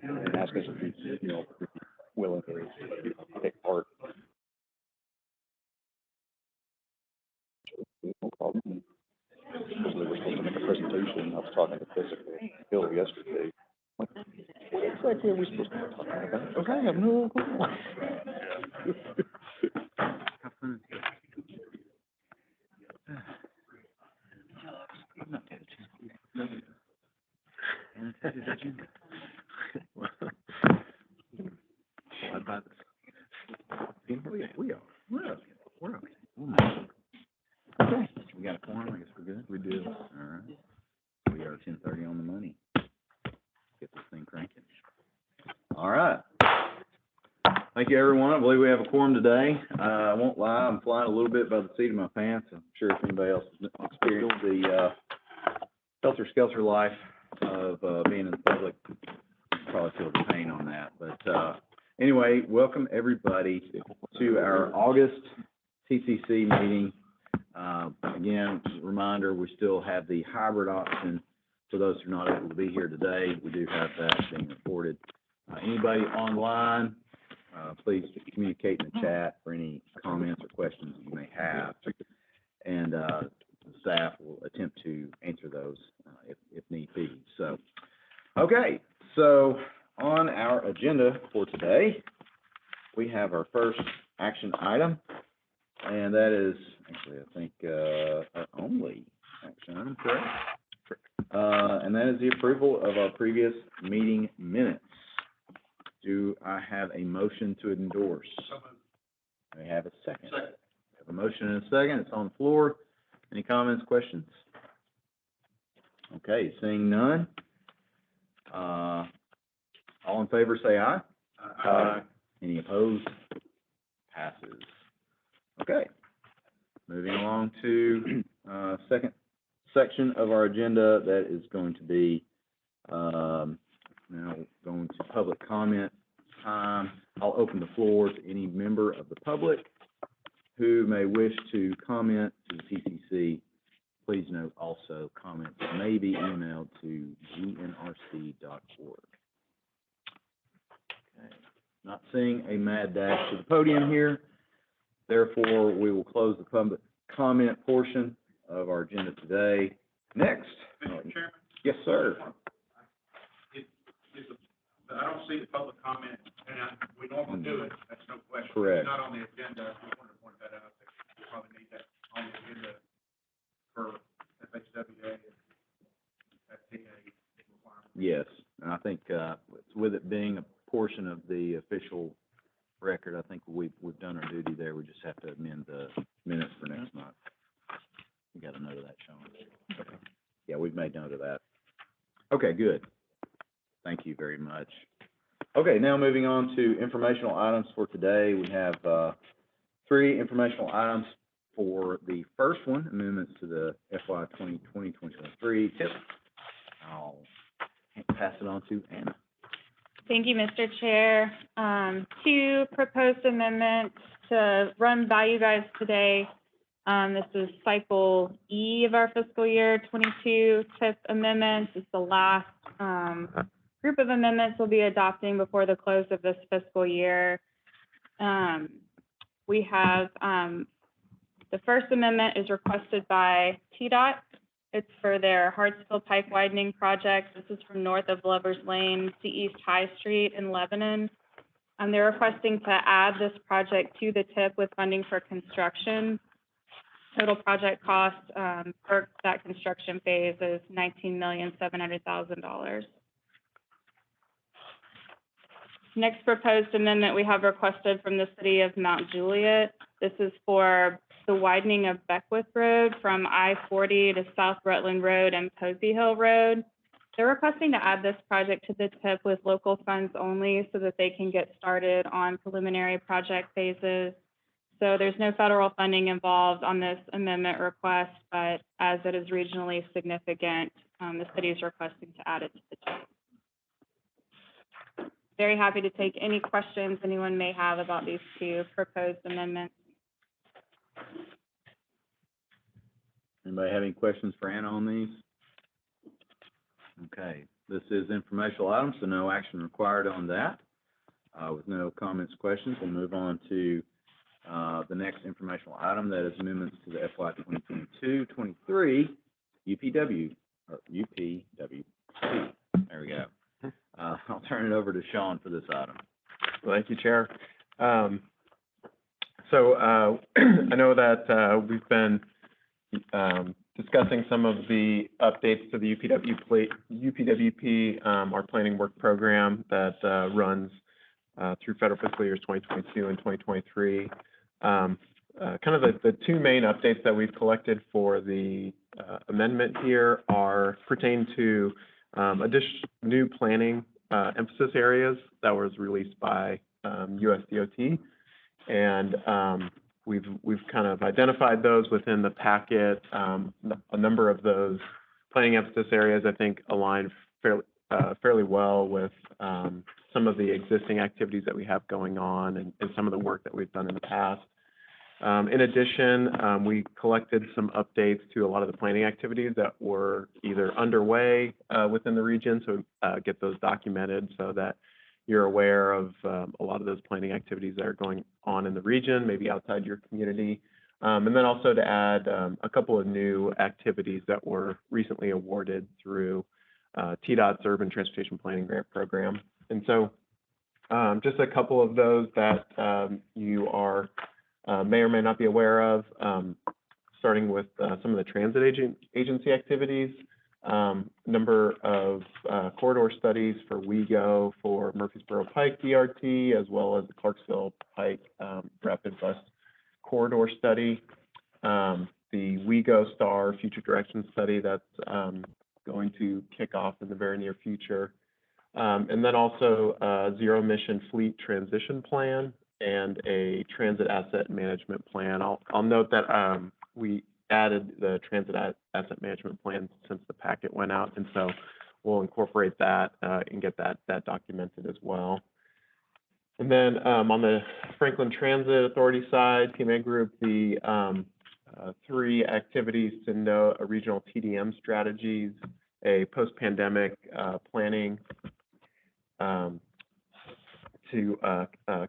and ask us if we, would be willing to take part. No problem. Supposedly we're supposed to make a presentation. I was talking to Bill yesterday. Like, what exactly are we supposed to be talking about? Because I have no clue. We're okay. Okay. We got a quorum. I guess we're good. We do. All right. We are 10:30 on the money. Get this thing cranking. All right. Thank you, everyone. I believe we have a quorum today. I won't lie. I'm flying a little bit by the seat of my pants. I'm sure if anybody else has experienced the helter-skelter life of being in the public, you probably feel the pain on that. But anyway, welcome everybody to our August TCC meeting. Again, reminder, we still have the hybrid option for those who are not able to be here today. We do have that being recorded. Anybody online, please communicate in the chat for any comments or questions you may have. And the staff will attempt to answer those if need be. So, okay, so on our agenda for today, we have our first action item, and that is actually, I think, our only action item, correct? And that is the approval of our previous meeting minutes. Do I have a motion to endorse? I have a second. We have a motion and a second. It's on the floor. Any comments, questions? Okay, seeing none. All in favor say aye. Aye. Any opposed? Passes. Okay. Moving along to second section of our agenda, that is going to be now going to public comment time. I'll open the floor to any member of the public who may wish to comment to the TCC. Please note also comments may be emailed to GNRC.org. Okay. Not seeing a mad dash to the podium here. Therefore, we will close the public comment portion of our agenda today. Next. Mr. Chairman? Yes, sir. I don't see the public comment, and we normally do it, that's no question. Correct. It's not on the agenda, we wanted to point that out, that we probably need that on the agenda for FHWA and FTA requirements. Yes, and I think with it being a portion of the official record, I think we've done our duty there. We just have to amend the minutes for next month. We got a note of that, Sean. Okay. Yeah, we've made note of that. Okay, good. Thank you very much. Okay, now moving on to informational items for today. We have 3 informational items. For the first one, amendments to the FY 2020-2023 TIP. I'll pass it on to Anna. Thank you, Mr. Chair. 2 proposed amendments to run by you guys today. This is cycle E of our fiscal year 22 TIP amendments. It's the last group of amendments we'll be adopting before the close of this fiscal year. We have the first amendment is requested by TDOT. It's for their Hartsville Pipe Widening Project. This is from north of Lovers Lane to East High Street in Lebanon. They're requesting to add this project to the TIP with funding for construction. Total project cost for that construction phase is $19,700,000. Next proposed amendment we have requested from the city of Mount Juliet. This is for the widening of Beckwith Road from I-40 to South Rutland Road and Posey Hill Road. They're requesting to add this project to the TIP with local funds only so that they can get started on preliminary project phases. So there's no federal funding involved on this amendment request, but as it is regionally significant, the city is requesting to add it to the TIP. Very happy to take any questions anyone may have about these 2 proposed amendments. Anybody have any questions for Anna on these? Okay, this is informational items, so no action required on that. With no comments, questions, we'll move on to, the next informational item, that is amendments to the FY 2022-23 UPW, or UPWP. There we go. I'll turn it over to Sean for this item. Thank you, Chair. I know that we've been discussing some of the updates to the UPWP, our planning work program that runs through federal fiscal years 2022 and 2023. Kind of the two main updates that we've collected for the amendment here pertain to new planning emphasis areas that was released by USDOT, and we've kind of identified those within the packet. A number of those planning emphasis areas, I think, align fairly well with some of the existing activities that we have going on and some of the work that we've done in the past. In addition, we collected some updates to a lot of the planning activities that were either underway within the region, so get those documented so that you're aware of a lot of those planning activities that are going on in the region, maybe outside your community. And then also to add a couple of new activities that were recently awarded through TDOT's Urban Transportation Planning Grant Program. And so just a couple of those that you are may or may not be aware of, starting with some of the transit agency activities. Number of corridor studies for WeGo, for Murfreesboro Pike DRT, as well as the Clarksville Pike Rapid Bus Corridor Study. The WeGo Star Future Direction Study that's going to kick off in the very near future. And then also Zero Emission Fleet Transition Plan and a Transit Asset Management Plan. I'll note that we added the Transit Asset Management Plan since the packet went out, and so we'll incorporate that and get that documented as well. And then on the Franklin Transit Authority side, PMA Group, the three activities to note: a regional TDM strategies, a post-pandemic planning to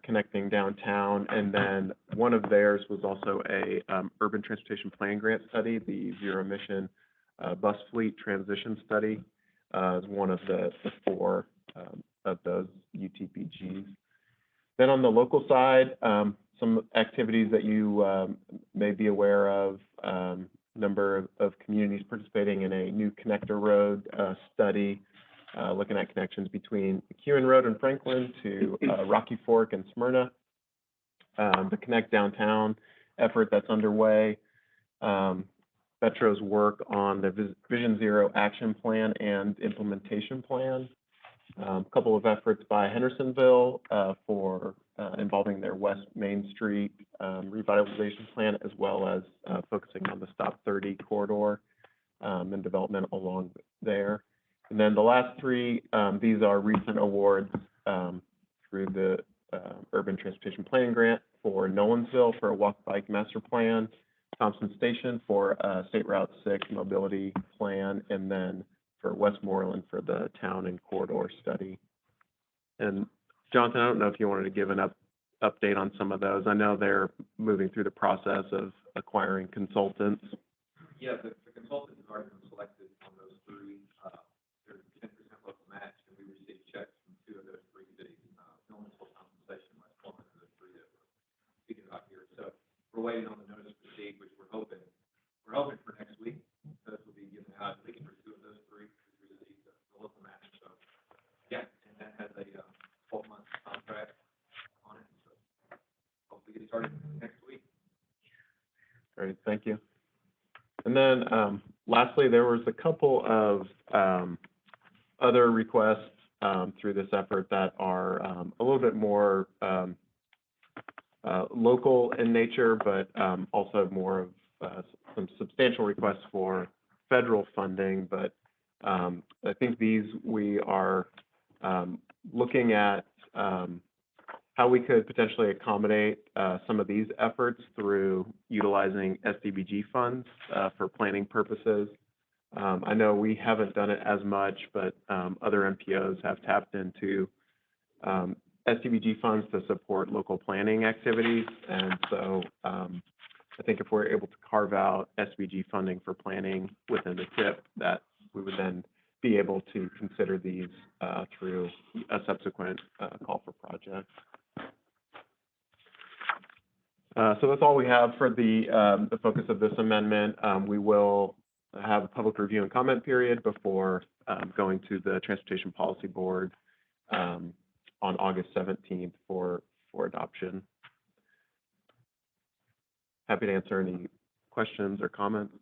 connecting downtown, and then one of theirs was also a urban transportation plan grant study, the Zero Emission Bus Fleet Transition Study, is one of the four of those UTPGs. Then on the local side, some activities that you may be aware of, number of communities participating in a new connector road study, looking at connections between McEwen Road and Franklin to Rocky Fork and Smyrna. The Connect Downtown effort that's underway. Metro's work on the Vision Zero Action Plan and Implementation Plan. A couple of efforts by Hendersonville for involving their West Main Street revitalization plan, as well as focusing on the Stop 30 corridor and development along there. And then the last three, these are recent awards through the Urban Transportation Planning Grant for Nolensville for a walk bike master plan, Thompson Station for a State Route 6 mobility plan, and then for Westmoreland for the town and corridor study. And Jonathan, I don't know if you wanted to give an update on some of those. I know they're moving through the process of acquiring consultants. Yeah, the consultant has already been selected on those three. There's 10% local match, and we received checks from two of those three cities, Nolensville, Thompson Station, Westmoreland, and those three that we're speaking about here. So we're waiting on the notice to proceed, which we're hoping for next week. Those will be given out, at least for two of those three, we received the local match. So yeah, and that has a 12-month contract on it. So hopefully get started next week. Great, thank you. And then lastly, there was a couple of other requests through this effort that are a little bit more local in nature, but also more of some substantial requests for federal funding. But I think these we are looking at how we could potentially accommodate some of these efforts through utilizing SDBG funds for planning purposes. I know we haven't done it as much, but other MPOs have tapped into SDBG funds to support local planning activities. And so I think if we're able to carve out SDBG funding for planning within the TIP, that we would then be able to consider these through a subsequent call for projects. So that's all we have for the focus of this amendment. We will have a public review and comment period before going to the Transportation Policy Board on August 17th for adoption. Happy to answer any questions or comments.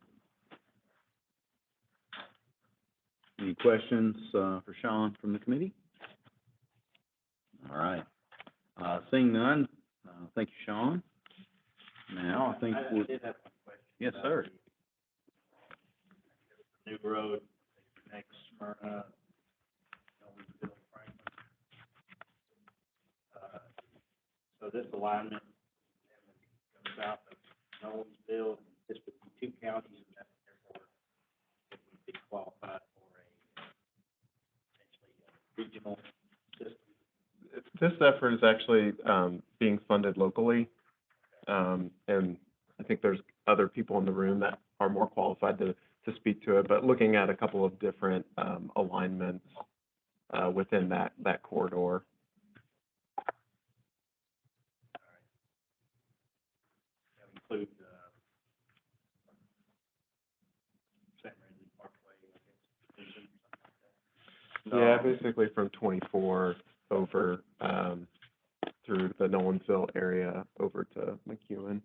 Any questions for Sean from the committee? All right. Seeing none, thank you, Sean. Now, I think I we're... did have one question. Yes, sir. New road, next Smyrna, Bill Franklin. So this alignment goes south of Nolensville, this would be 2 counties, and that therefore it would be qualified for a essentially regional system. This effort is actually being funded locally, and I think there's other people in the room that are more qualified to speak to it, but looking at a couple of different alignments within that corridor. Include San Randy Parkway, I guess, something like that. Yeah, basically from 24 over through the Nolensville area over to McEwen.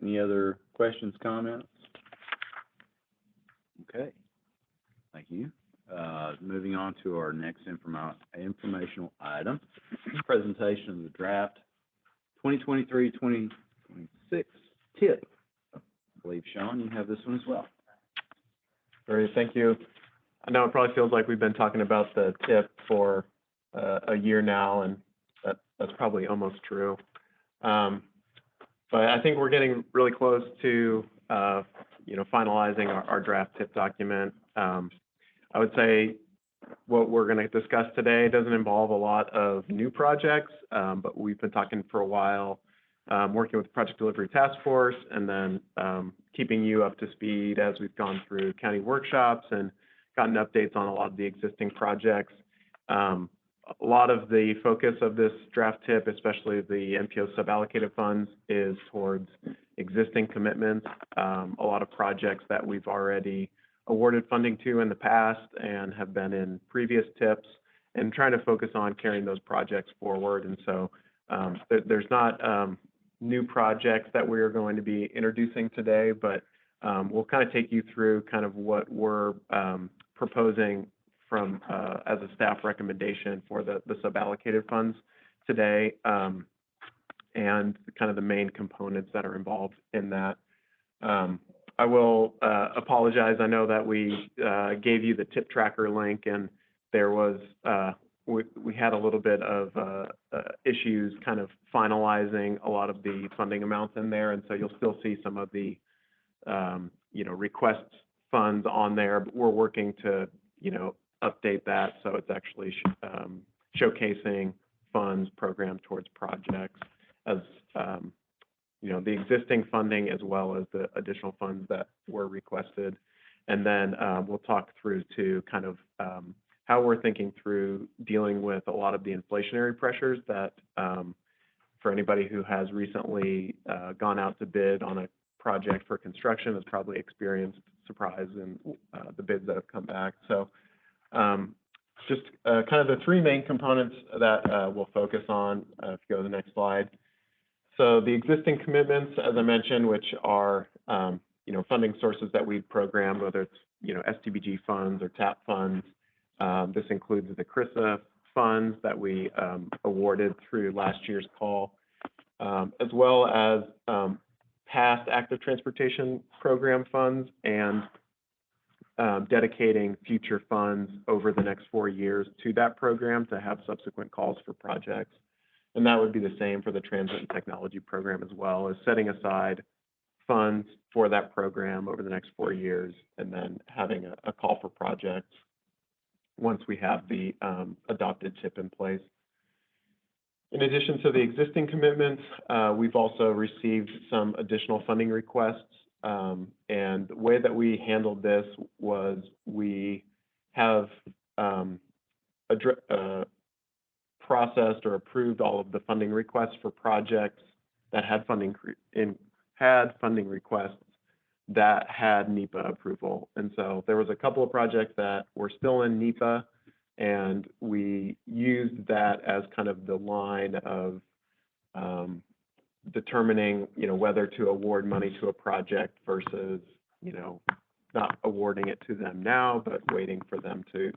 Any other questions, comments? Okay, thank you. Moving on to our next informational item, presentation of the draft 2023-2026 TIP. I believe, Sean, you have this one as well. Great, thank you. I know it probably feels like we've been talking about the TIP for a year now, and that's probably almost true. But I think we're getting really close to, finalizing our draft TIP document. I would say what we're going to discuss today doesn't involve a lot of new projects, but we've been talking for a while, working with the Project Delivery Task Force, and then keeping you up to speed as we've gone through county workshops and gotten updates on a lot of the existing projects. A lot of the focus of this draft TIP, especially the MPO suballocated funds, is towards existing commitments, a lot of projects that we've already awarded funding to in the past and have been in previous TIPs, and trying to focus on carrying those projects forward. And so there's not new projects that we're going to be introducing today, but we'll kind of take you through kind of what we're proposing from as a staff recommendation for the suballocated funds today, and kind of the main components that are involved in that. I will apologize. I know that we gave you the TIP tracker link, and there was we had a little bit of issues kind of finalizing a lot of the funding amounts in there, and so you'll still see some of the request funds on there, but we're working to update that so it's actually showcasing funds programmed towards projects as the existing funding as well as the additional funds that were requested. And then we'll talk through to kind of how we're thinking through dealing with a lot of the inflationary pressures that for anybody who has recently gone out to bid on a project for construction has probably experienced surprise in the bids that have come back. So just kind of the 3 main components that we'll focus on, if you go to the next slide. So the existing commitments, as I mentioned, which are, funding sources that we've programmed, whether it's, STBG funds or TAP funds. This includes the CRISA funds that we awarded through last year's call, as well as past active transportation program funds and dedicating future funds over the next 4 years to that program to have subsequent calls for projects. And that would be the same for the Transit and Technology Program as well, is setting aside funds for that program over the next 4 years, and then having a call for projects once we have the adopted TIP in place. In addition to the existing commitments, we've also received some additional funding requests. And the way that we handled this was we have processed or approved all of the funding requests for projects that had funding requests that had NEPA approval. And so there was a couple of projects that were still in NEPA, and we used that as kind of the line of determining, whether to award money to a project versus, not awarding it to them now, but waiting for them to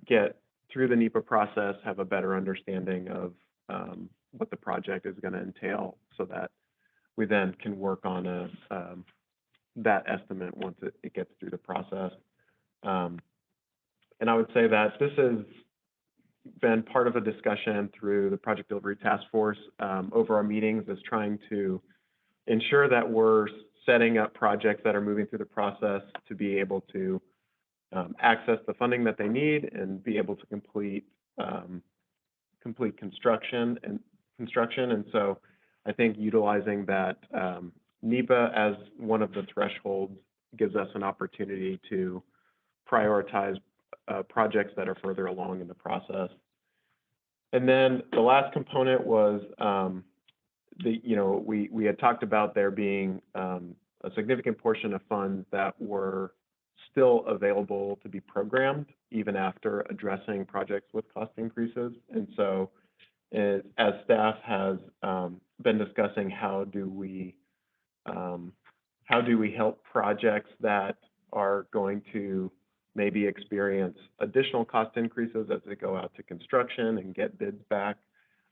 get through the NEPA process, have a better understanding of what the project is going to entail, so that we then can work on that estimate once it gets through the process. And I would say that this has been part of a discussion through the Project Delivery Task Force over our meetings, is trying to ensure that we're setting up projects that are moving through the process to be able to access the funding that they need and be able to complete construction. And so I think utilizing that NEPA as one of the thresholds gives us an opportunity to prioritize projects that are further along in the process. And then the last component was we had talked about there being a significant portion of funds that were still available to be programmed even after addressing projects with cost increases. And so as staff has been discussing, how do we help projects that are going to maybe experience additional cost increases as they go out to construction and get bids back.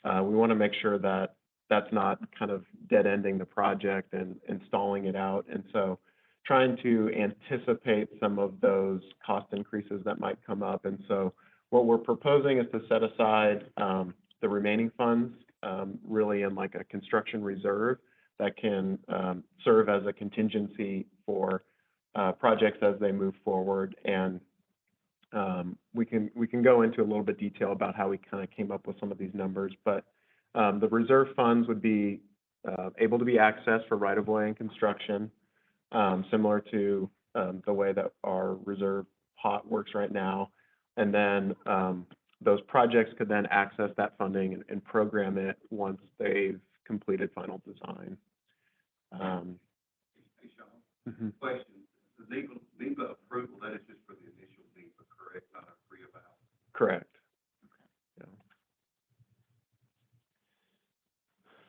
We want to make sure that that's not kind of dead-ending the project and stalling it out. And so trying to anticipate some of those cost increases that might come up. And so what we're proposing is to set aside the remaining funds really in like a construction reserve that can serve as a contingency for projects as they move forward. And we can go into a little bit detail about how we kind of came up with some of these numbers, but the reserve funds would be able to be accessed for right-of-way and construction, similar to the way that our reserve pot works right now. And then those projects could then access that funding and program it once they've completed final design. Hey, Sean, question. The NEPA approval, that is just for the initial NEPA, correct? Not a pre-eval? Correct. Yeah.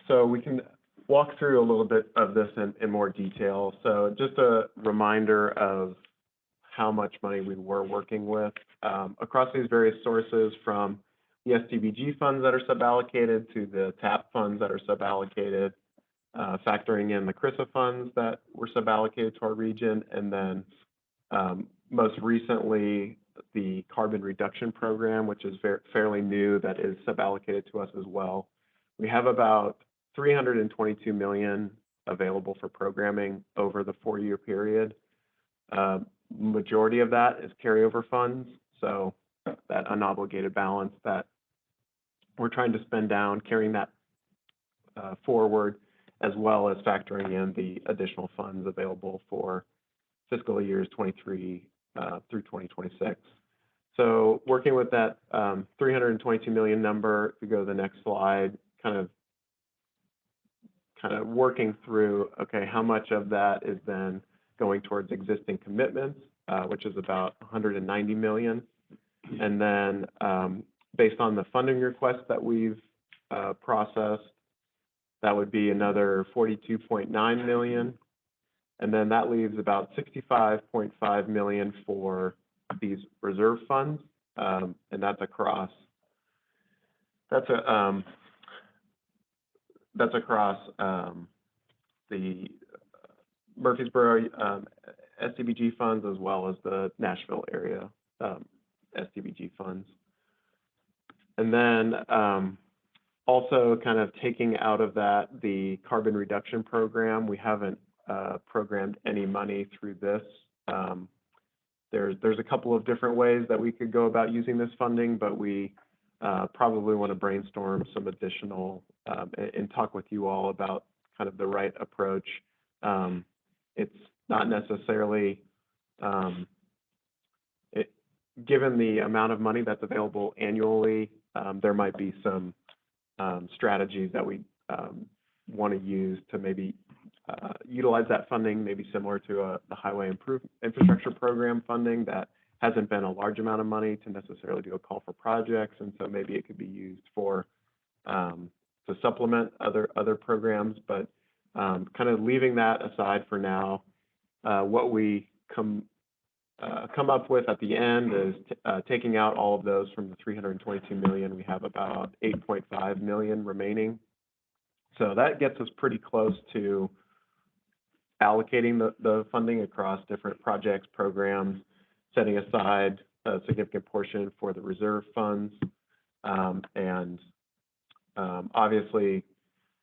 So we can walk through a little bit of this in more detail. So just a reminder of how much money we were working with across these various sources, from the STBG funds that are suballocated to the TAP funds that are suballocated, factoring in the CRISA funds that were suballocated to our region, and then most recently the carbon reduction program, which is fairly new, that is suballocated to us as well. We have about $322 million available for programming over the 4-year period. Majority of that is carryover funds, so that unobligated balance that we're trying to spend down, carrying that forward, as well as factoring in the additional funds available for fiscal years 23 through 2026. So working with that $322 million number, if we go to the next slide, kind of working through, okay, how much of that is then going towards existing commitments, which is about $190 million. And then based on the funding requests that we've processed, that would be another $42.9 million. And then that leaves about $65.5 million for these reserve funds. And that's across the Murfreesboro STBG funds, as well as the Nashville area STBG funds. And then Also, kind of taking out of that the carbon reduction program, we haven't programmed any money through this. There's a couple of different ways that we could go about using this funding, but we probably want to brainstorm some additional and talk with you all about kind of the right approach. It's not necessarily, given the amount of money that's available annually, there might be some strategies that we want to use to maybe utilize that funding, maybe similar to the Highway Infrastructure Program funding that hasn't been a large amount of money to necessarily do a call for projects, and so maybe it could be used for to supplement other programs. But kind of leaving that aside for now, what we come up with at the end is taking out all of those from the 322 million. We have about 8.5 million remaining. So that gets us pretty close to allocating the funding across different projects, programs, setting aside a significant portion for the reserve funds. And obviously,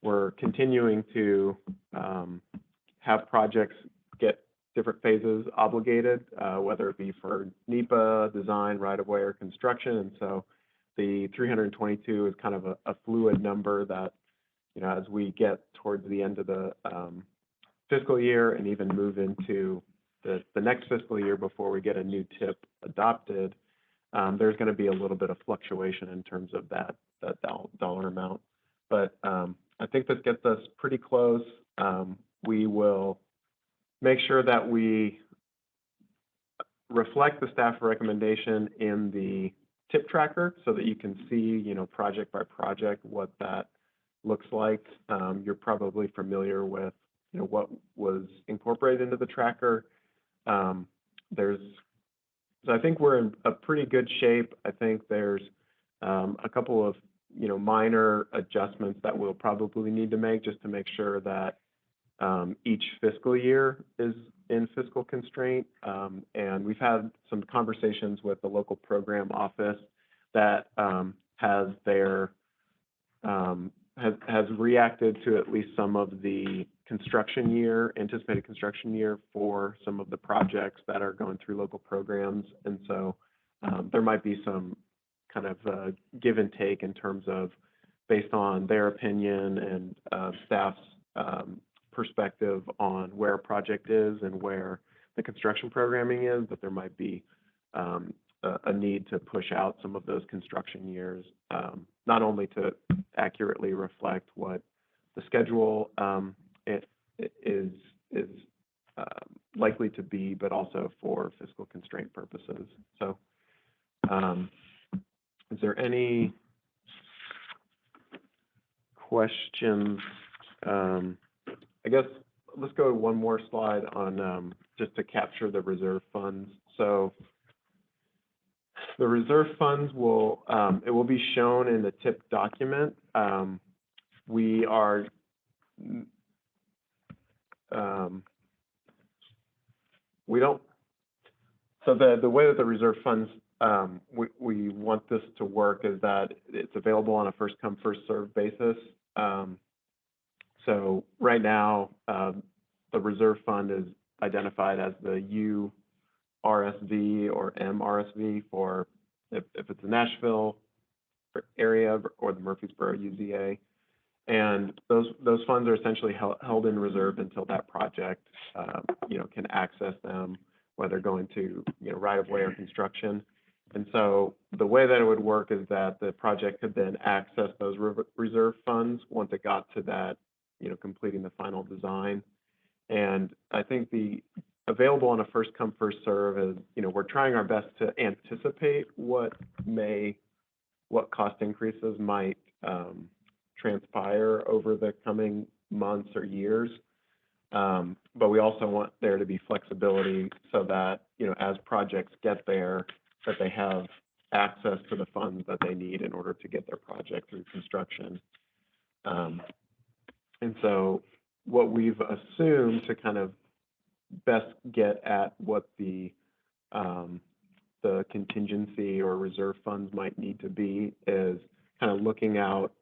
we're continuing to have projects get different phases obligated, whether it be for NEPA, design, right-of-way, or construction. And so the 322 is kind of a fluid number that, as we get towards the end of the fiscal year and even move into the next fiscal year before we get a new TIP adopted, there's going to be a little bit of fluctuation in terms of that dollar amount. But I think this gets us pretty close. We will make sure that we reflect the staff recommendation in the TIP tracker so that you can see, project by project what that looks like. You're probably familiar with, what was incorporated into the tracker. So I think we're in a pretty good shape. I think there's a couple of, minor adjustments that we'll probably need to make just to make sure that each fiscal year is in fiscal constraint. And we've had some conversations with the local program office that has reacted to at least some of the anticipated construction year for some of the projects that are going through local programs. And so there might be some kind of give and take in terms of based on their opinion and staff's perspective on where a project is and where the construction programming is, but there might be a need to push out some of those construction years, not only to accurately reflect what the schedule is likely to be, but also for fiscal constraint purposes. So is there any questions? I guess let's go to one more slide on just to capture the reserve funds. So the reserve funds will be shown in the TIP document. We are so the way that the reserve funds we want this to work is that it's available on a first come first served basis. So right now the reserve fund is identified as the URSV or MRSV for if it's the Nashville area or the Murfreesboro UZA. And those funds are essentially held in reserve until that project, can access them, whether going to, right-of-way or construction. And so the way that it would work is that the project could then access those reserve funds once it got to that, completing the final design. And I think the available on a first come first serve is, we're trying our best to anticipate what cost increases might transpire over the coming months or years. But we also want there to be flexibility so that, as projects get there, that they have access to the funds that they need in order to get their project through construction. And so what we've assumed to kind of best get at what the contingency or reserve funds might need to be is kind of looking out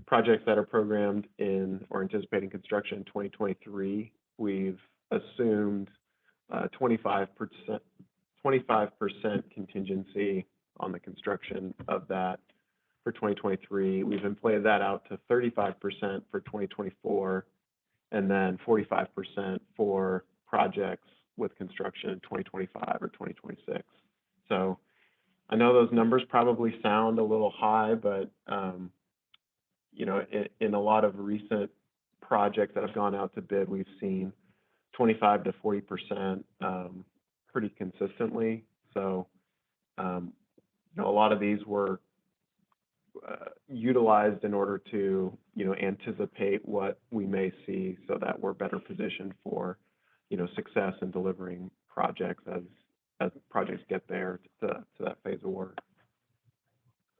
projects that are programmed in or anticipating construction in 2023, we've assumed 25% contingency on the construction of that for 2023. We've inflated that out to 35% for 2024, and then 45% for projects with construction in 2025 or 2026. So I know those numbers probably sound a little high, but you know, in a lot of recent projects that have gone out to bid, we've seen 25 to 40% pretty consistently. So you know, a lot of these were utilized in order to, you know, anticipate what we may see so that we're better positioned for, you know, success in delivering projects as projects get there to that phase of work.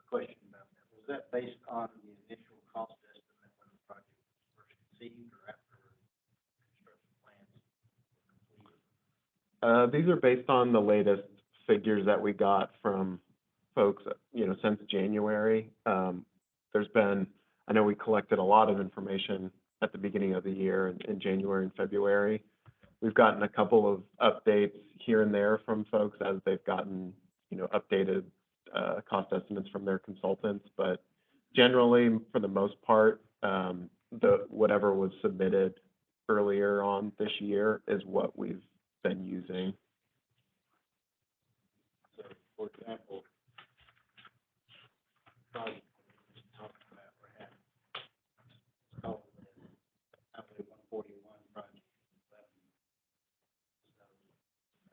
Question about that, was that based on the initial cost estimate when the project was first conceived or after construction plans were completed? These are based on the latest figures that we got from folks, you know, since January. There's been, I know we collected a lot of information at the beginning of the year in January and February. We've gotten a couple of updates here and there from folks as they've gotten, you know, updated cost estimates from their consultants. But generally, for the most part, whatever was submitted earlier on this year is what we've been using. So, for example, project we just talked about, we're having, it's called Highway 141 project.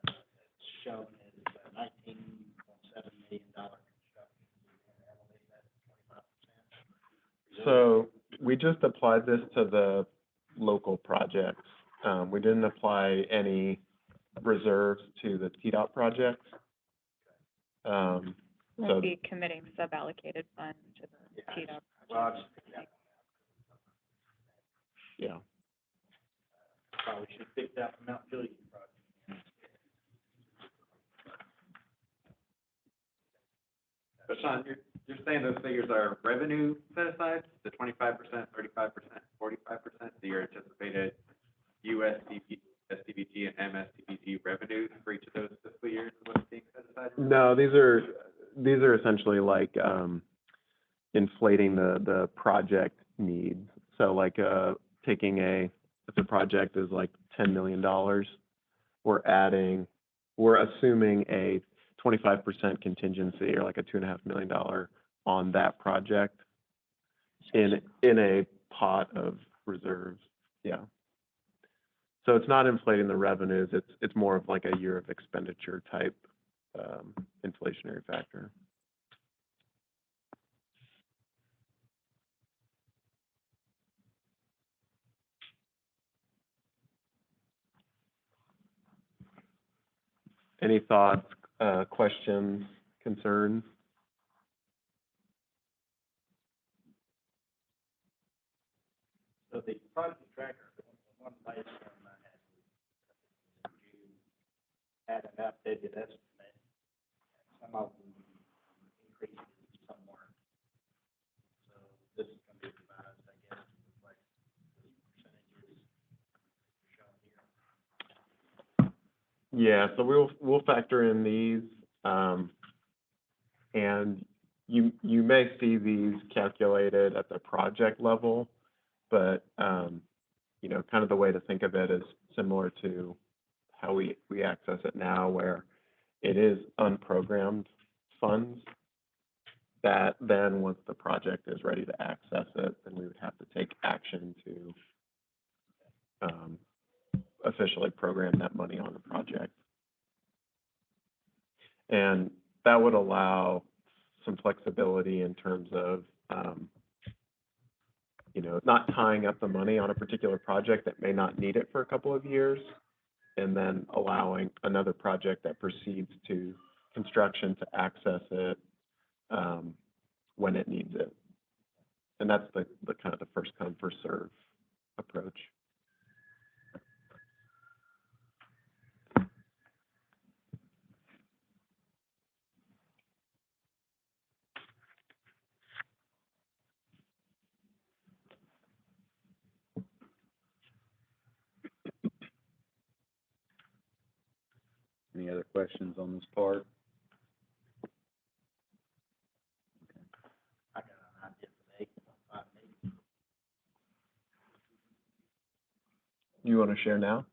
So, it's shown as a $19.7 million construction. And elevate that to 25%. So we just applied this to the local projects. We didn't apply any reserves to the TDOT projects. We'll be committing sub-allocated funds to the TDOT Well, I project. just think that Yeah. probably should pick that from Mount Juliet project. So Sean, you're saying those figures are revenue set aside, the 25%, 35%, 45%, so your anticipated USDBG and MSDBG revenues for each of those fiscal years is what's being set aside? No, these are essentially like inflating the project needs. So like taking if the project is like $10 million, we're assuming a 25% contingency or like a $2.5 million on that project in a pot of reserves. Yeah. So it's not inflating the revenues. It's more of like a year of expenditure type inflationary factor. Any thoughts, questions, concerns? So the project tracker, the one place where you had an updated estimate, some of them increased somewhere. So this is gonna be revised, I guess, to reflect the percentages shown here. Yeah, so we'll factor in these, and you may see these calculated at the project level, but you know, kind of the way to think of it is similar to how we access it now, where it is unprogrammed funds that then once the project is ready to access it, then we would have to take action to officially program that money on the project. And that would allow some flexibility in terms of, you know, not tying up the money on a particular project that may not need it for a couple of years, and then allowing another project that proceeds to construction to access it when it needs it. And that's the kind of the first come, first serve approach. questions on this part? I got an idea for eight. You want to share now?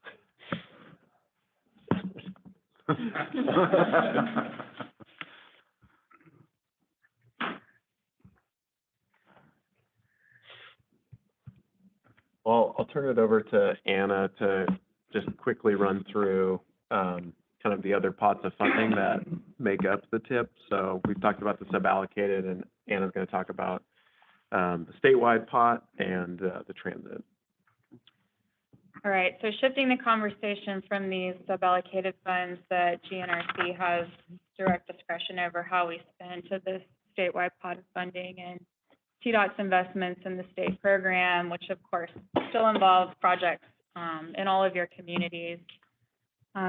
Well, I'll turn it over to Anna to just quickly run through kind of the other pots of funding that make up the TIP. So we've talked about the suballocated, and Anna's going to talk about the statewide pot and the transit. All right, so shifting the conversation from these suballocated funds that GNRC has direct discretion over how we spend to this statewide pot of funding and TDOT's investments in the state program, which of course still involves projects in all of your communities.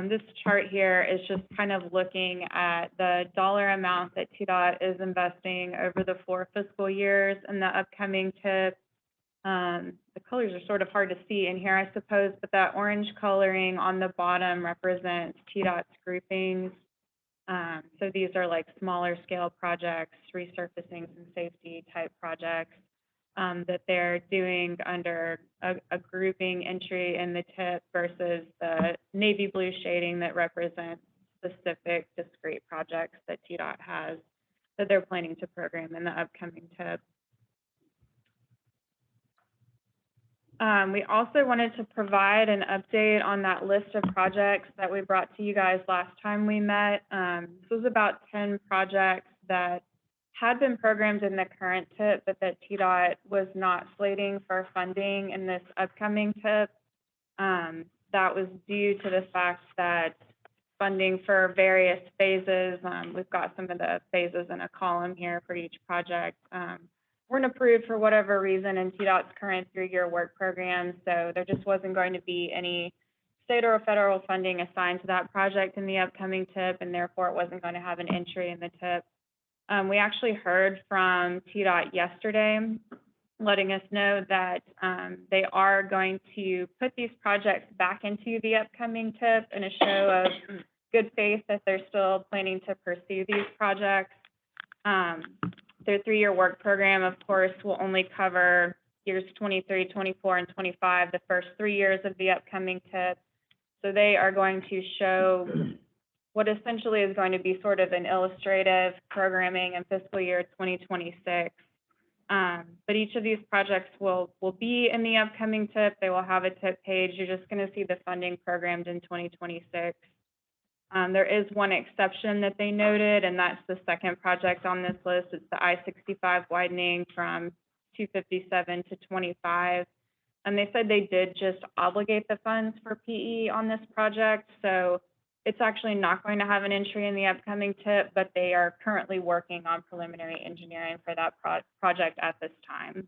This chart here is just kind of looking at the dollar amount that TDOT is investing over the 4 fiscal years in the upcoming TIP. The colors are sort of hard to see in here, I suppose, but that orange coloring on the bottom represents TDOT's groupings. So these are like smaller scale projects, resurfacing and safety type projects that they're doing under a grouping entry in the TIP versus the navy blue shading that represents specific discrete projects that TDOT has that they're planning to program in the upcoming TIP. We also wanted to provide an update on that list of projects that we brought to you guys last time we met. This was about 10 projects that had been programmed in the current TIP, but that TDOT was not slating for funding in this upcoming TIP. That was due to the fact that funding for various phases, we've got some of the phases in a column here for each project, weren't approved for whatever reason in TDOT's current 3-year work program. So there just wasn't going to be any state or federal funding assigned to that project in the upcoming TIP, and therefore it wasn't going to have an entry in the TIP. We actually heard from TDOT yesterday, letting us know that they are going to put these projects back into the upcoming TIP in a show of good faith that they're still planning to pursue these projects. Their 3-year work program, of course, will only cover years 23, 24, and 25, the first 3 years of the upcoming TIP. So they are going to show what essentially is going to be sort of an illustrative programming in fiscal year 2026. But each of these projects will be in the upcoming TIP. They will have a TIP page. You're just going to see the funding programmed in 2026. There is one exception that they noted, and that's the second project on this list. It's the I-65 widening from 257 to 25. And they said they did just obligate the funds for PE on this project. So it's actually not going to have an entry in the upcoming TIP, but they are currently working on preliminary engineering for that project at this time.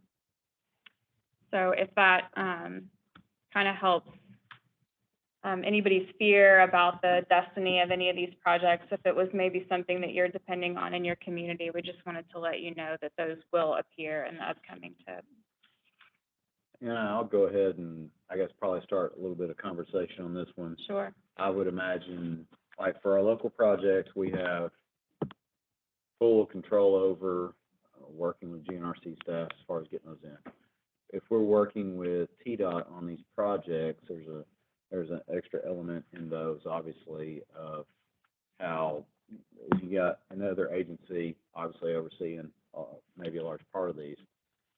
So if that kind of helps anybody's fear about the destiny of any of these projects, if it was maybe something that you're depending on in your community, we just wanted to let you know that those will appear in the upcoming TIP. Yeah, I'll go ahead and I guess probably start a little bit of conversation on this one. Sure. I would imagine, like for our local projects, we have full control over working with GNRC staff as far as getting those in. If we're working with TDOT on these projects, there's an extra element in those, obviously, of how if you got another agency, obviously overseeing maybe a large part of these.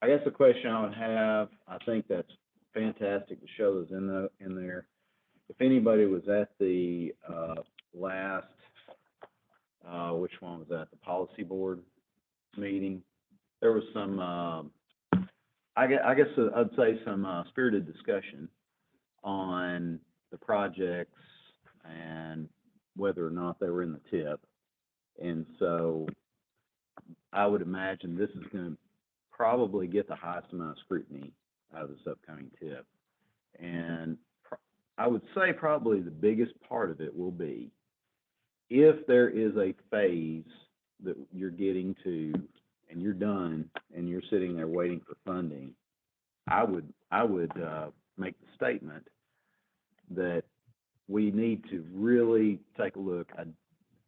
I guess the question I would have, I think that's fantastic to show those in there. If anybody was at the last, which one was that, the policy board meeting, there was some, I guess I'd say some spirited discussion on the projects and whether or not they were in the TIP. And so I would imagine this is going to probably get the highest amount of scrutiny out of this upcoming TIP. And I would say probably the biggest part of it will be if there is a phase that you're getting to and you're done and you're sitting there waiting for funding, I would make the statement that we need to really take a look.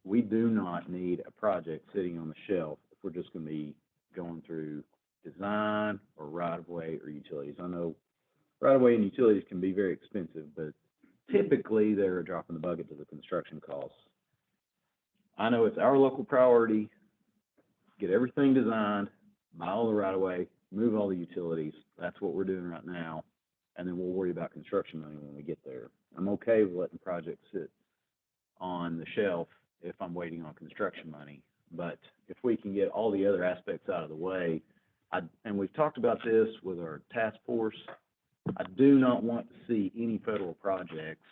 we do not need a project sitting on the shelf if we're just gonna be going through design or right-of-way or utilities. I know right-of-way and utilities can be very expensive, but typically they're a drop in the bucket to the construction costs. I know it's our local priority, get everything designed, buy all the right-of-way, move all the utilities. That's what we're doing right now. And then we'll worry about construction money when we get there. I'm okay with letting projects sit on the shelf if I'm waiting on construction money. But if we can get all the other aspects out of the way, and we've talked about this with our task force, I do not want to see any federal projects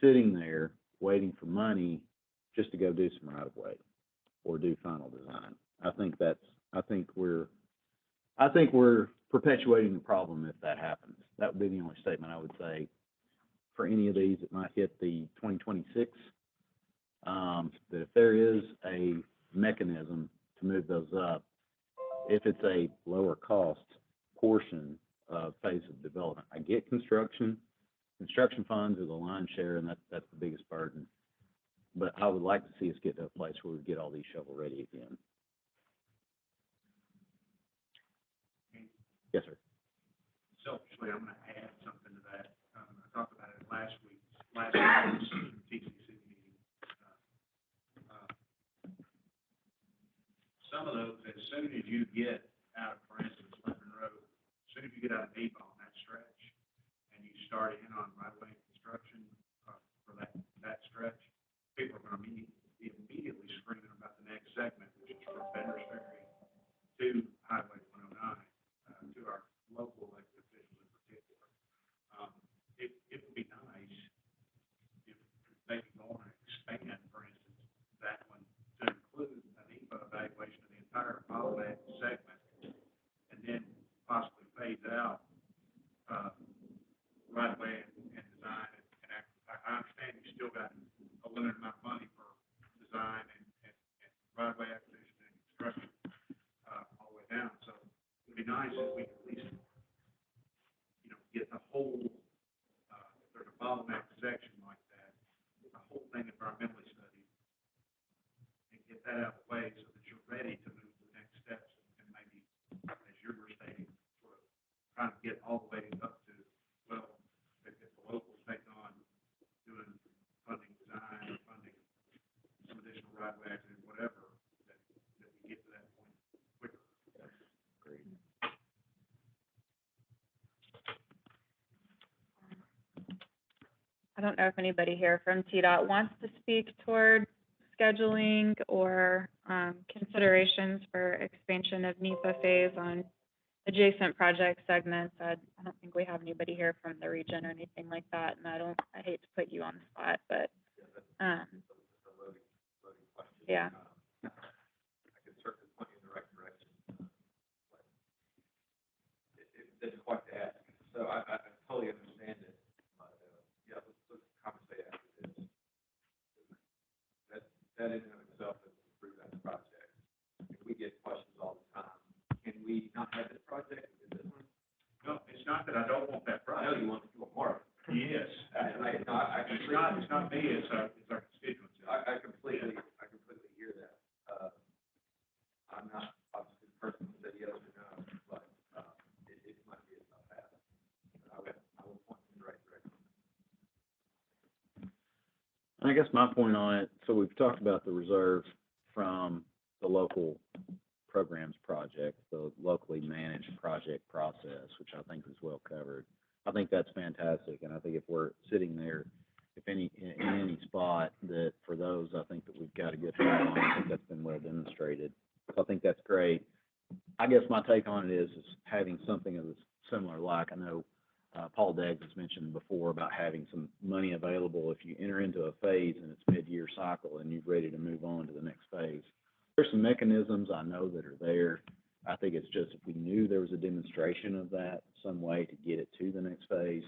sitting there waiting for money just to go do some right-of-way or do final design. I think we're perpetuating the problem if that happens. That would be the only statement I would say for any of these that might hit the 2026. That if there is a mechanism to move those up, if it's a lower cost portion of phase of development. I get construction funds are the lion's share, and that's the biggest burden. But I would like to see us get to a place where we get all these shovel ready again. Yes, sir. Selfishly, I'm gonna add something to that. I talked about it last week's TCC meeting. Some of those, as soon as you get out of, for instance, Lincoln Road, as soon as you get out of NEPA on that stretch, and you start in on right-of-way construction, for that stretch, people are gonna be immediately screaming about the next segment, which is from Bender's Ferry to Highway 109, to our local elected officials in particular. It would be nice if they could go on and expand, for instance, that one to include an NEPA evaluation of the entire bottleneck segment, and then possibly phase out, right away and design. And I understand you still got a limited amount of money for design and right away acquisition and construction, all the way down. So it'd be nice if we could at least, get the whole, if there's a bottleneck section like that, the whole thing environmentally studied, and get that out of the way so that you're ready to move to the next steps, and maybe, as you were stating, sort of trying to get all the way up to, well, if the locals take on doing funding design, or funding some additional right-of-way accident, whatever, that we get to that point quicker. Great. I don't know if anybody here from TDOT wants to speak toward scheduling or considerations for expansion of NEPA phase on adjacent project segments. I don't think we have anybody here from the region or anything like that, and I hate to put you on the spot, but, The loading question. yeah. I could certainly point you in the right direction. But it's quite the ask. So I totally understand it. But, yeah, let's conversate after this. That in and of itself is improve that project. If we get questions all the time, can we not have this project? Is this one? No, it's not that I don't want that I project. know you want more. Yes. It's not me, it's our constituents. I completely hear that. I'm not obviously the person who said yes or no, but, it might be a tough path. I will point in the right direction. I guess my point on it, so we've talked about the reserve from the local programs project, the locally managed project process, which I think is well covered. I think that's fantastic, and I think if we're sitting there, in any spot, that for those, I think that we've got a good handle on. I think that's been well demonstrated. So I think that's great. I guess my take on it is having something of a similar like, I know Paul Deggs has mentioned before about having some money available if you enter into a phase and it's mid-year cycle and you're ready to move on to the next phase. There's some mechanisms I know that are there. I think it's just if we knew there was a demonstration of that, some way to get it to the next phase.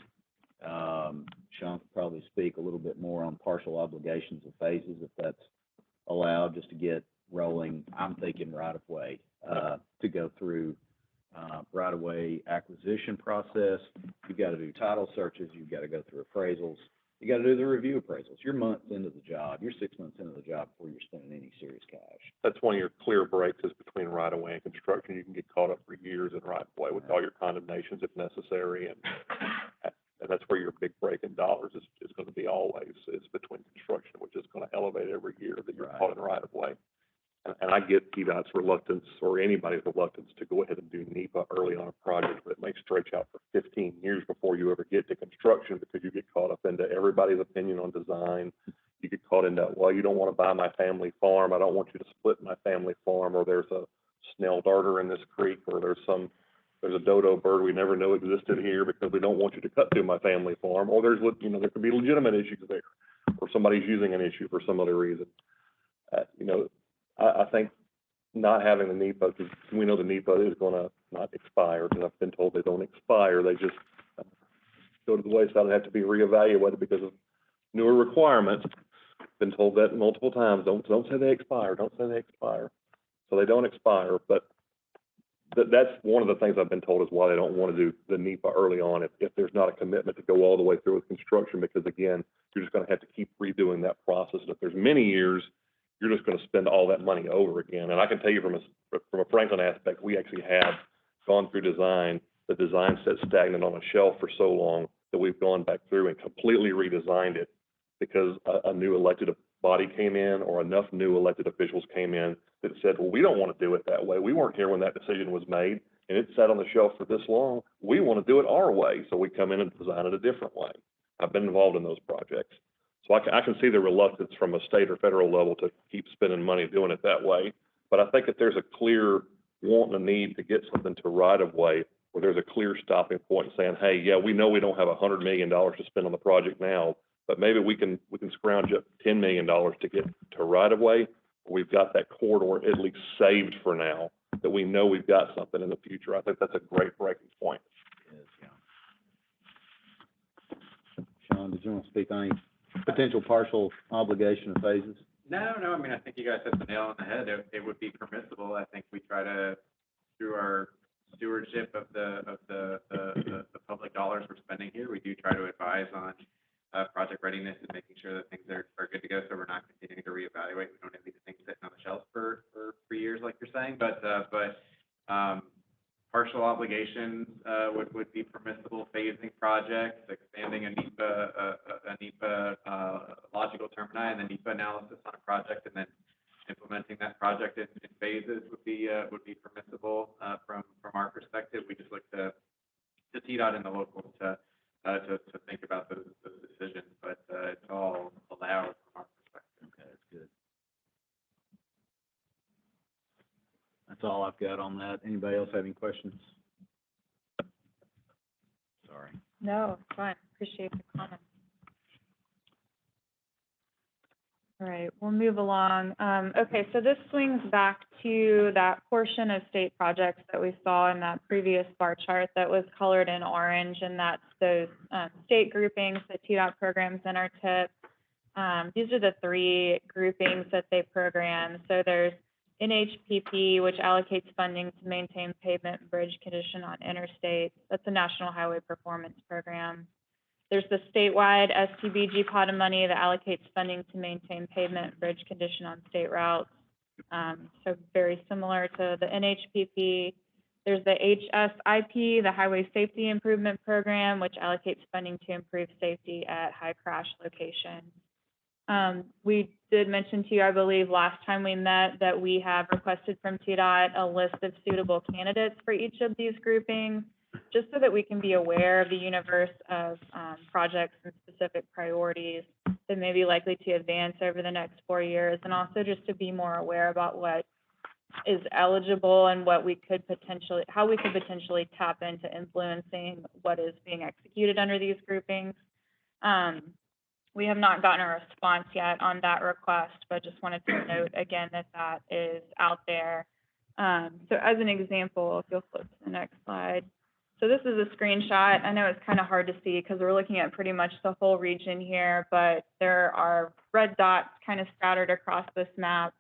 Sean could probably speak a little bit more on partial obligations of phases if that's allowed, just to get rolling. I'm thinking right of way, to go through right-of-way acquisition process. You've got to do title searches, you've got to go through appraisals, You gotta do the review appraisals. You're months into the job, you're 6 months into the job before you're spending any serious cash. That's one of your clear breaks is between right of way and construction. You can get caught up for years in right of way with all your condemnations if necessary, and that's where your big break in dollars is gonna be always, is between construction, which is gonna elevate every year that you're caught in right of way. And I get PDOT's reluctance, or anybody's reluctance, to go ahead and do NEPA early on a project, but it may stretch out for 15 years before you ever get to construction, because you get caught up into everybody's opinion on design. You get caught into, well, you don't want to buy my family farm, I don't want you to split my family farm, or there's a snail darter in this creek, or there's a dodo bird we never knew existed here because we don't want you to cut through my family farm, or there's, there could be legitimate issues there, or somebody's using an issue for some other reason. I think not having the NEPA, because we know the NEPA is gonna not expire, because I've been told they don't expire, they just go to the wayside and have to be reevaluated because of newer requirements. Been told that multiple times, don't say they expire, don't say they expire. So they don't expire, but that's one of the things I've been told is why they don't want to do the NEPA early on, if there's not a commitment to go all the way through with construction, because again, you're just gonna have to keep redoing that process. And if there's many years, you're just gonna spend all that money over again. And I can tell you from a Franklin aspect, we actually have gone through design. The design sat stagnant on a shelf for so long that we've gone back through and completely redesigned it because a new elected body came in, or enough new elected officials came in that said, well, we don't want to do it that way. We weren't here when that decision was made, and it sat on the shelf for this long. We want to do it our way, so we come in and design it a different way. I've been involved in those projects. So I can see the reluctance from a state or federal level to keep spending money doing it that way. But I think if there's a clear want and a need to get something to right of way, where there's a clear stopping point saying, hey, yeah, we know we don't have $100 million to spend on the project now, but maybe we can scrounge up $10 million to get to right of way. We've got that corridor at least saved for now, that we know we've got something in the future. I think that's a great breaking point. It is, yeah. Sean, did you want to speak on any potential partial obligation of phases? No, I mean, I think you guys hit the nail on the head. It would be permissible. I think we try to, through our stewardship of the public dollars we're spending here, we do try to advise on project readiness and making sure that things are good to go, so we're not continuing to reevaluate. We don't have these things sitting on the shelf for years, like you're saying, but partial obligations would be permissible. Phasing projects, expanding a NEPA logical termini, and the NEPA analysis on a project, and then implementing that project in phases would be permissible from our perspective. We just look to TDOT and the locals to think about those decisions, but it's all allowed from our perspective. Okay, that's good. That's all I've got on that. Anybody else have any questions? Sorry. No, it's fine. Appreciate the comment. All right, we'll move along. Okay, so this swings back to that portion of state projects that we saw in that previous bar chart that was colored in orange, and that's those state groupings that TDOT programs in our TIP. These are the three groupings that they program. So there's NHPP, which allocates funding to maintain pavement and bridge condition on interstates. That's a National Highway Performance Program. There's the statewide STBG pot of money that allocates funding to maintain pavement and bridge condition on state routes. So very similar to the NHPP. There's the HSIP, the Highway Safety Improvement Program, which allocates funding to improve safety at high crash locations. We did mention to you, I believe, last time we met, that we have requested from TDOT a list of suitable candidates for each of these groupings, just so that we can be aware of the universe of projects and specific priorities that may be likely to advance over the next 4 years, and also just to be more aware about what is eligible and what we could potentially, how we could potentially tap into influencing what is being executed under these groupings. We have not gotten a response yet on that request, but just wanted to note again that that is out there. So as an example, if you'll flip to the next slide. So this is a screenshot. I know it's kind of hard to see because we're looking at pretty much the whole region here, but there are red dots kind of scattered across this map.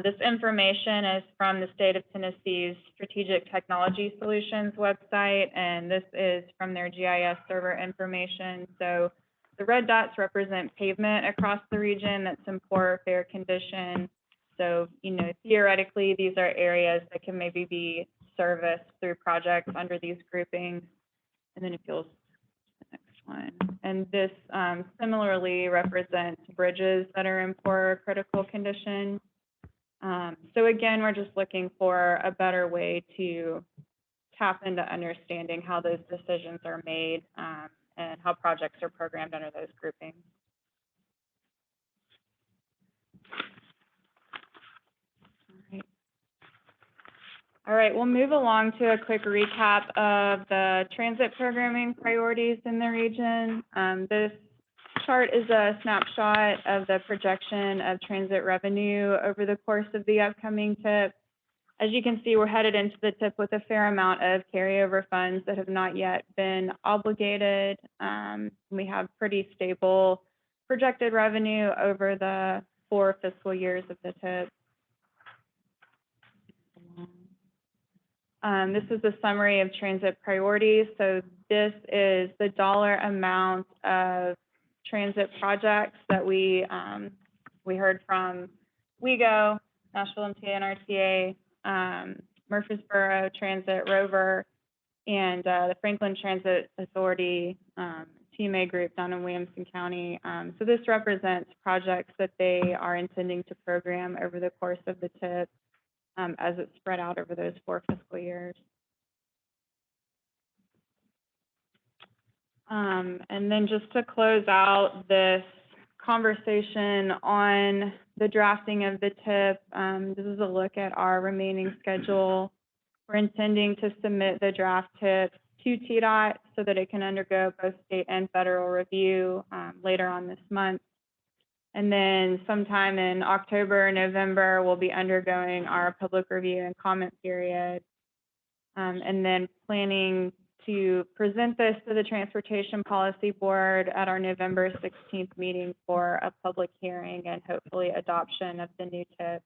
This information is from the state of Tennessee's Strategic Technology Solutions website, and this is from their GIS server information. So The red dots represent pavement across the region that's in poor or fair condition. So, theoretically, these are areas that can maybe be serviced through projects under these groupings. And then if you'll, the next one. And this similarly represents bridges that are in poor or critical condition. So again, we're just looking for a better way to tap into understanding how those decisions are made and how projects are programmed under those groupings. All right, we'll move along to a quick recap of the transit programming priorities in the region. This chart is a snapshot of the projection of transit revenue over the course of the upcoming TIP. As you can see, we're headed into the TIP with a fair amount of carryover funds that have not yet been obligated. We have pretty stable projected revenue over the 4 fiscal years of the TIP. This is a summary of transit priorities. So this is the dollar amount of transit projects that we heard from WEGO, Nashville MTA, Murfreesboro Transit Rover, and the Franklin Transit Authority TMA group down in Williamson County. So this represents projects that they are intending to program over the course of the TIP as it's spread out over those 4 fiscal years. And then just to close out this conversation on the drafting of the TIP, this is a look at our remaining schedule. We're intending to submit the draft TIP to TDOT so that it can undergo both state and federal review later on this month. And then sometime in October or November, we'll be undergoing our public review and comment period. And then planning to present this to the Transportation Policy Board at our November 16th meeting for a public hearing and hopefully adoption of the new TIP.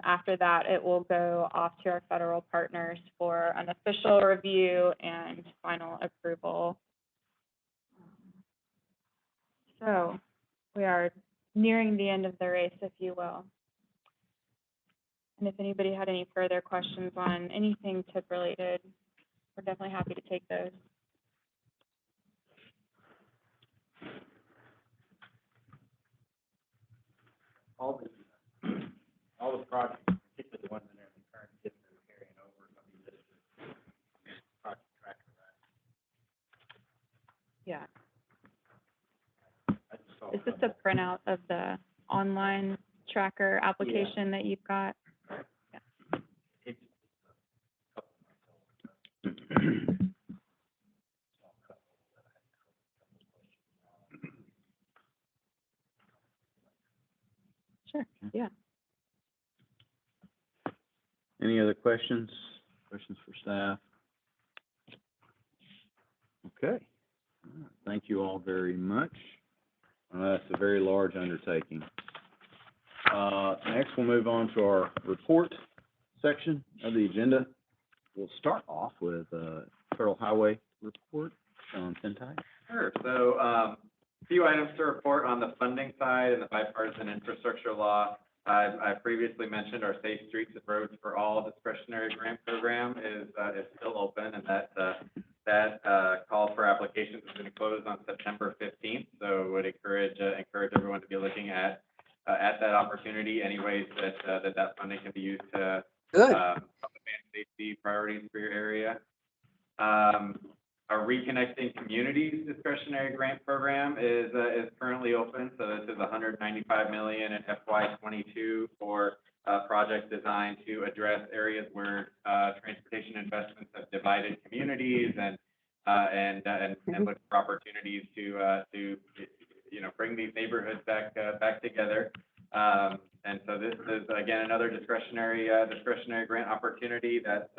After that, it will go off to our federal partners for an official review and final approval. So we are nearing the end of the race, if you will. And if anybody had any further questions on anything TIP related, we're definitely happy to take those. All the projects, particularly the ones that are in the current TIP that are carrying over, going to be listed project tracker, right? Yeah. I just saw Is this a printout of the online tracker application that you've got? It's a couple months old. Sure, yeah. Any other questions? Questions for staff? Okay. Thank you all very much. That's a very large undertaking. Next, we'll move on to our report section of the agenda. We'll start off with Federal Highway report. Sean Fentyke. Sure. So, a few items to report on the funding side and the bipartisan infrastructure law. I previously mentioned our Safe Streets and Roads for All discretionary grant program is still open, and that call for applications is going to close on September 15th. So, would encourage everyone to be looking at that opportunity. Any ways that funding can be used to advance safety priorities for your area. Our Reconnecting Communities discretionary grant program is currently open. So this is $195 million in FY22 for projects designed to address areas where transportation investments have divided communities and look for opportunities to bring these neighborhoods back together. And so this is again another discretionary grant opportunity that's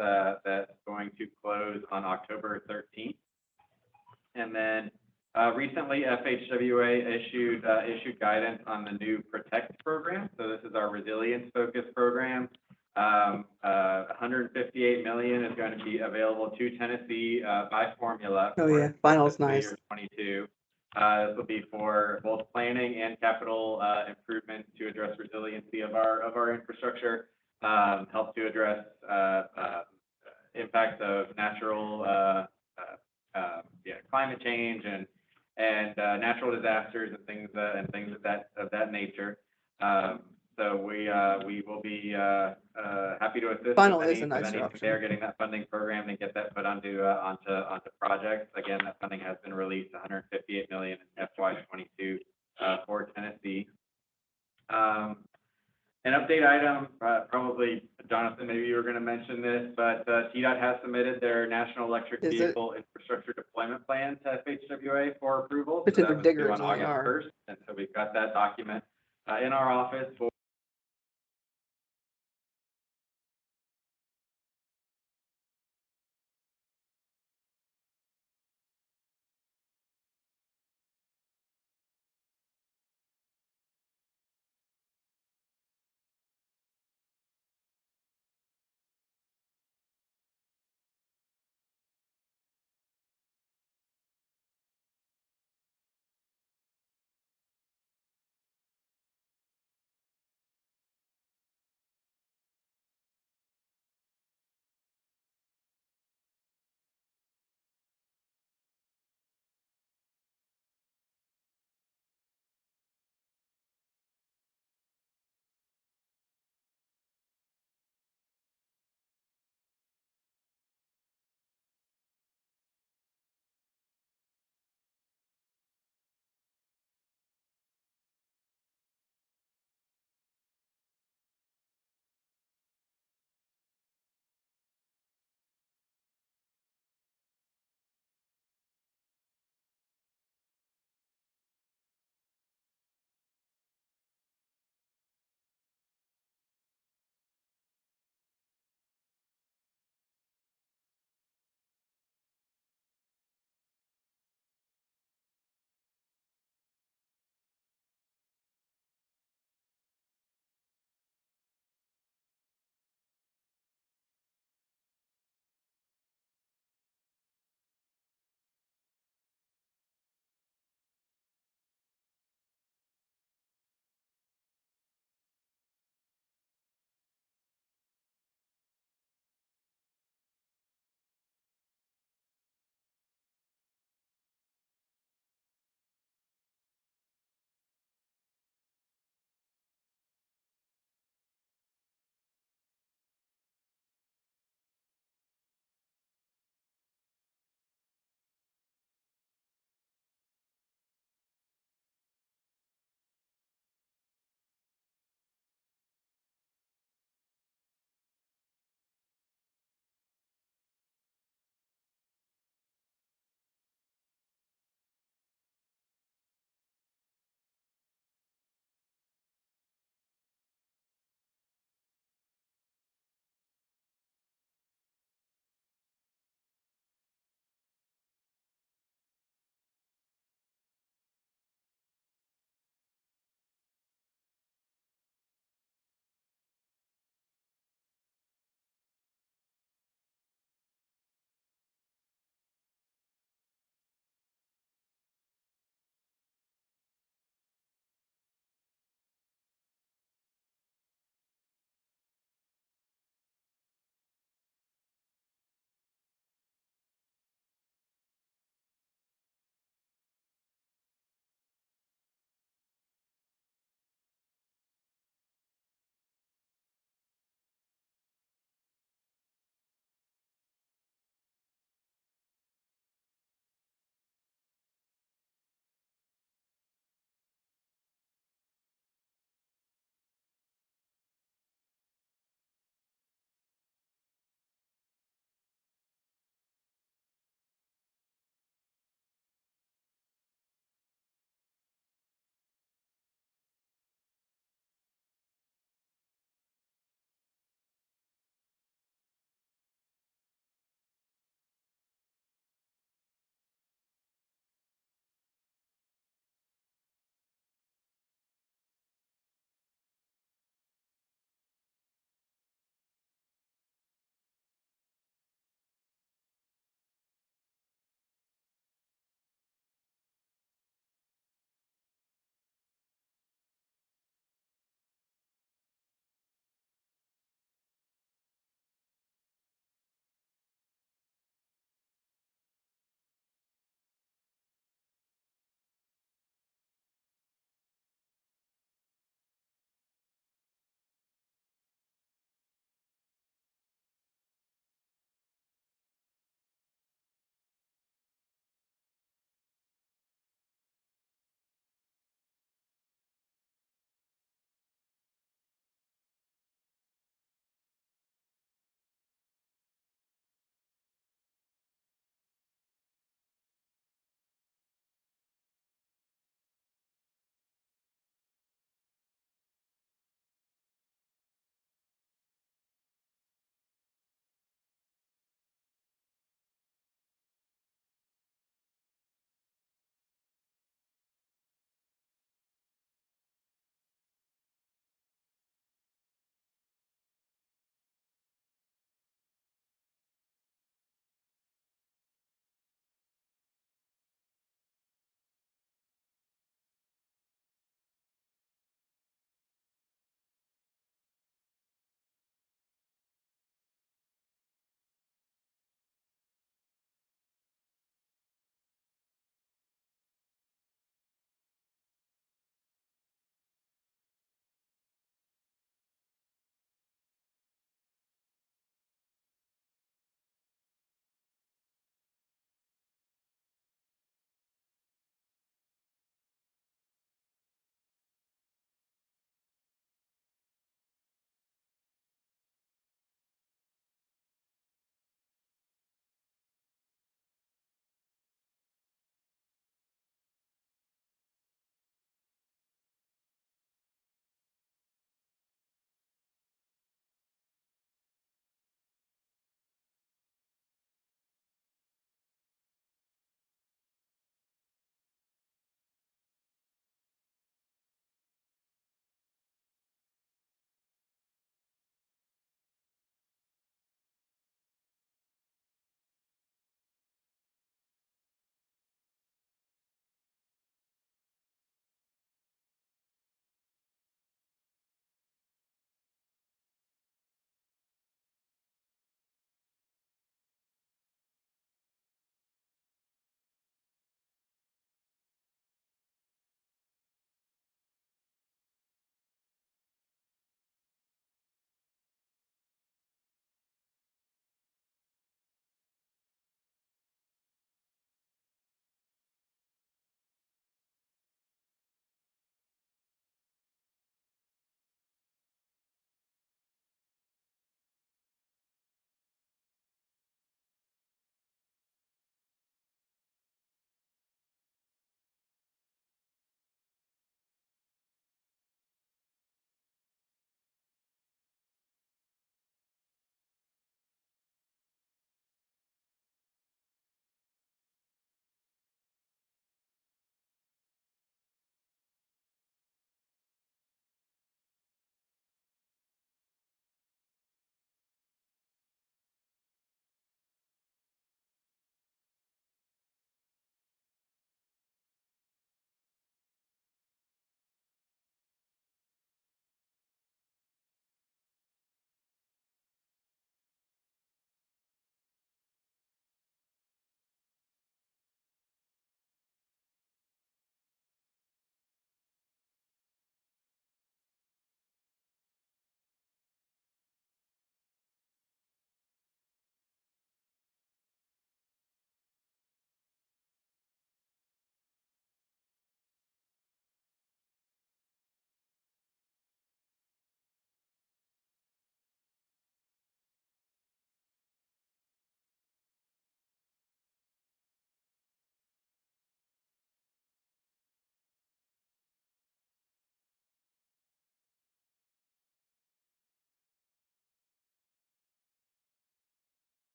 going to close on October 13th. And then recently FHWA issued guidance on the new PROTECT program. So this is our resilience focused program. $158 million is going to be available to Tennessee by formula. Oh yeah, final's nice. 22. This will be for both planning and capital improvement to address resiliency of our infrastructure, help to address impacts of natural climate change and natural disasters and things of that nature. So we will be happy to assist Final with is a any, nicer with anything option. there, getting that funding program and get that put onto projects. Again, that funding has been released, $158 million in FY22 for Tennessee. An update item, probably Jonathan, maybe you were going to mention this, but TDOT has submitted their National Electric Is it? Vehicle Infrastructure Deployment Plan to FHWA for approval. It's So in that the was due diggers on on the August R. 1st, and so we've got that document in our office for